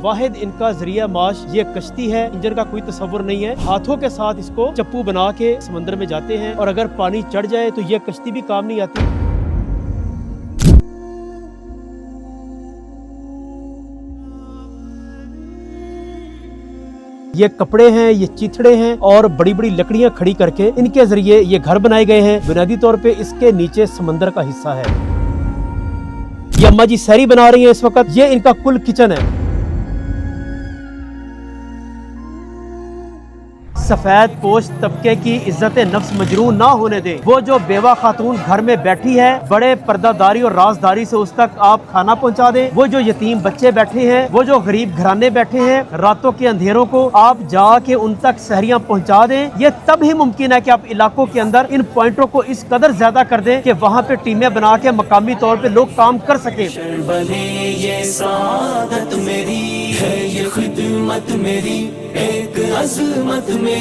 वाहिद इनका जरिया माश ये कश्ती है। इंजन का कोई तस्वुर नहीं है। हाथों के साथ इसको चप्पू बना के समंदर में जाते हैं और अगर पानी चढ़ जाए तो ये कश्ती भी काम नहीं आती। ये कपड़े हैं, ये चिथड़े हैं और बड़ी बड़ी लकड़ियां खड़ी करके इनके जरिए ये घर बनाए गए हैं। बुनियादी तौर पे इसके नीचे समंदर का हिस्सा है। ये अम्मा जी सहरी बना रही हैं इस वक्त। ये इनका कुल किचन है। सफेद पोश तबके की इज्जत नफ्स मजरूह ना होने दें। वो जो बेवा खातून घर में बैठी है, बड़े पर्दादारी और राजदारी से उस तक आप खाना पहुंचा दें। वो जो यतीम बच्चे बैठे हैं, वो जो गरीब घराने बैठे हैं, रातों के अंधेरों को आप जाके उन तक सहरियां पहुंचा दें। ये तब ही मुमकिन है कि आप इलाकों के अंदर इन पॉइंटों को इस कदर ज्यादा कर दें कि वहाँ पे टीमें बना के मकामी तौर पे लोग काम कर सके। ये सादत मेरी है, ये खिदमत मेरी, एक अज़मत मेरी।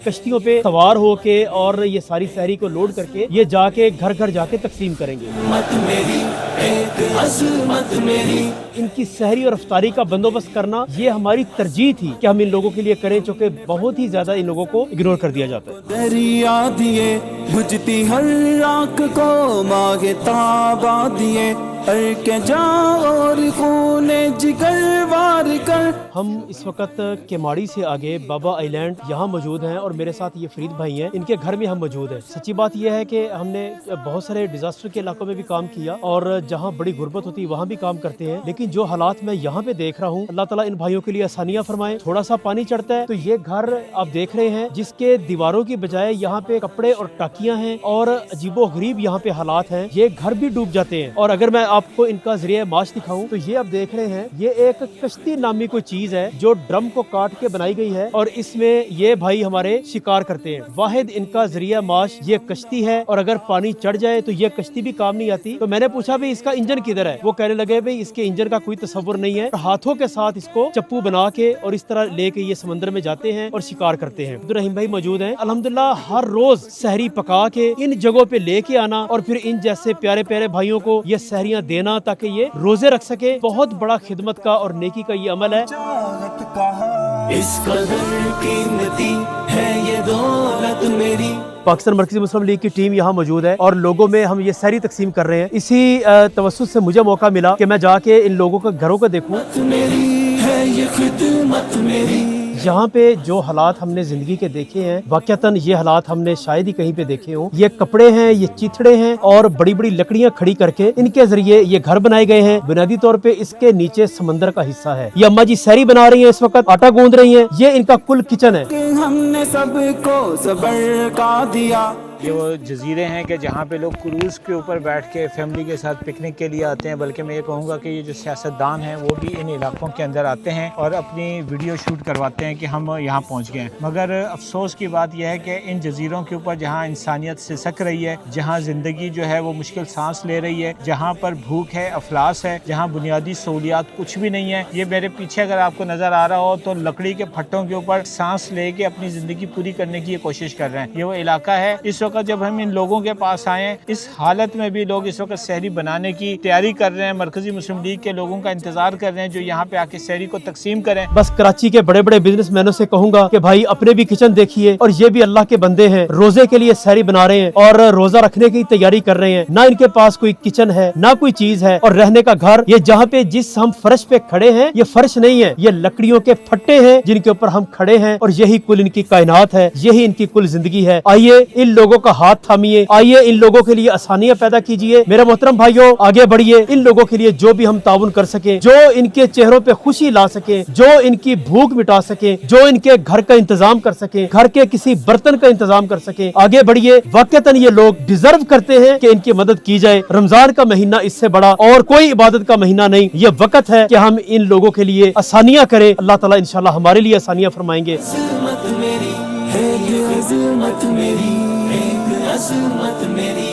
कश्तियों पे सवार होके और ये सारी सहरी को लोड करके ये जाके घर घर जाके तकसीम करेंगे। मत मेरी, एक अज़मत मेरी। इनकी सहरी और अफ्तारी का बंदोबस्त करना ये हमारी तरजीह थी कि हम इन लोगों के लिए करें, चूँकि बहुत ही ज्यादा इन लोगों को इग्नोर कर दिया जाता है। दरिया दिए बुझती हर राख को, मांगे ताबा दिए के जाओ और खूने जिगर वार कर। हम इस वक्त केमाड़ी से आगे बाबा आइलैंड यहाँ मौजूद हैं और मेरे साथ ये फरीद भाई हैं। इनके घर में हम मौजूद हैं। सच्ची बात यह है कि हमने बहुत सारे डिजास्टर के इलाकों में भी काम किया और जहाँ बड़ी गुर्बत होती है वहाँ भी काम करते हैं, लेकिन जो हालात मैं यहाँ पे देख रहा हूँ, अल्लाह ताला इन भाइयों के लिए आसानियाँ फरमाए। थोड़ा सा पानी चढ़ता है तो ये घर आप देख रहे हैं जिसके दीवारों की बजाय यहाँ पे कपड़े और टाकियाँ हैं और अजीबो गरीब यहाँ पे हालात हैं। ये घर भी डूब जाते हैं। और अगर मैं आपको इनका जरिया माश दिखाऊं तो ये आप देख रहे हैं, ये एक कश्ती नामी कोई चीज है जो ड्रम को काट के बनाई गई है और इसमें ये भाई हमारे शिकार करते हैं। वाहिद इनका जरिया माश ये कश्ती है और अगर पानी चढ़ जाए तो ये कश्ती भी काम नहीं आती। तो मैंने पूछा भाई इसका इंजन किधर है? वो कहने लगे भाई इसके इंजन का कोई तस्वुर नहीं है। हाथों के साथ इसको चप्पू बना के और इस तरह लेके ये समंदर में जाते हैं और शिकार करते हैं। अब्दुल रहीम भाई मौजूद हैं। अल्हम्दुलिल्लाह हर रोज सहरी पका के इन जगहों पे लेके आना और फिर इन जैसे प्यारे प्यारे भाइयों को ये सहरियां देना ताकि ये रोजे रख सके, बहुत बड़ा खिदमत का और नेकी का ये अमल है। इस कदर कीमती है ये दौलत मेरी। पाकिस्तान मरकजी मुस्लिम लीग की टीम यहाँ मौजूद है और लोगों में हम ये सहरी तकसीम कर रहे हैं। इसी तवस्सुत से मुझे मौका मिला कि मैं जाके इन लोगों के घरों को देखूं। मेरी है ये खिदमत मेरी। यहाँ पे जो हालात हमने जिंदगी के देखे हैं, वाकयातन ये हालात हमने शायद ही कहीं पे देखे हों। ये कपड़े हैं, ये चिथड़े हैं और बड़ी बड़ी लकड़ियां खड़ी करके इनके जरिए ये घर बनाए गए हैं। बुनियादी तौर पे इसके नीचे समंदर का हिस्सा है। ये अम्मा जी सहरी बना रही हैं, इस वक्त आटा गूंद रही हैं। ये इनका कुल किचन है। हमने सबको सबर का दिया। ये वो जजीरे हैं कि जहाँ पे लोग क्रूज़ के ऊपर बैठ के फैमिली के साथ पिकनिक के लिए आते हैं। बल्कि मैं ये कहूँगा कि ये जो सियासतदान हैं वो भी इन इलाकों के अंदर आते हैं और अपनी वीडियो शूट करवाते हैं कि हम यहाँ पहुँच गए हैं। मगर अफसोस की बात यह है कि इन जजीरों के ऊपर जहाँ इंसानियत सिसक रही है, जहाँ ज़िंदगी जो है वो मुश्किल सांस ले रही है, जहाँ पर भूख है, अफलास है, जहाँ बुनियादी सहूलियात कुछ भी नहीं है। ये मेरे पीछे अगर आपको नज़र आ रहा हो तो लकड़ी के फट्टों के ऊपर सांस ले के अपनी ज़िंदगी पूरी करने की ये कोशिश कर रहे हैं। ये वो इलाका है इस वक्त जब हम इन लोगों के पास आए, इस हालत में भी लोग इस वक्त सहरी बनाने की तैयारी कर रहे हैं। मरकजी मुस्लिम लीग के लोगों का इंतजार कर रहे हैं जो यहाँ पे आके सहरी को तकसीम करें। बस कराची के बड़े बड़े बिजनेसमैनों से कहूंगा कि भाई अपने भी किचन देखिए और ये भी अल्लाह के बंदे हैं, रोजे के लिए सहरी बना रहे हैं और रोजा रखने की तैयारी कर रहे हैं। ना इनके पास कोई किचन है, ना कोई चीज है और रहने का घर। ये जहाँ पे जिस हम फर्श पे खड़े हैं, ये फर्श नहीं है, ये लकड़ियों के फट्टे हैं जिनके ऊपर हम खड़े हैं और यही कुल इनकी कायनात है, यही इनकी कुल जिंदगी है। आइए इन लोगों का हाथ थामिए, आइए इन लोगों के लिए आसानियां पैदा कीजिए। मेरे मोहतरम भाइयों आगे बढ़िए, इन लोगों के लिए जो भी हम ताउन कर सके, जो इनके चेहरों पे खुशी ला सके, जो इनकी भूख मिटा सके, जो इनके घर का इंतजाम कर सके, घर के किसी बर्तन का इंतजाम कर सके, आगे बढ़िए। वाकईतन ये लोग डिजर्व करते हैं कि इनकी मदद की जाए। रमजान का महीना इससे बड़ा और कोई इबादत का महीना नहीं। ये वक्त है कि हम इन लोगों के लिए आसानियां करें। अल्लाह ताला इंशाल्लाह हमारे लिए आसानियां फरमाएंगे। मेरी है ये अज़मत मेरी, एक अज़मत मेरी।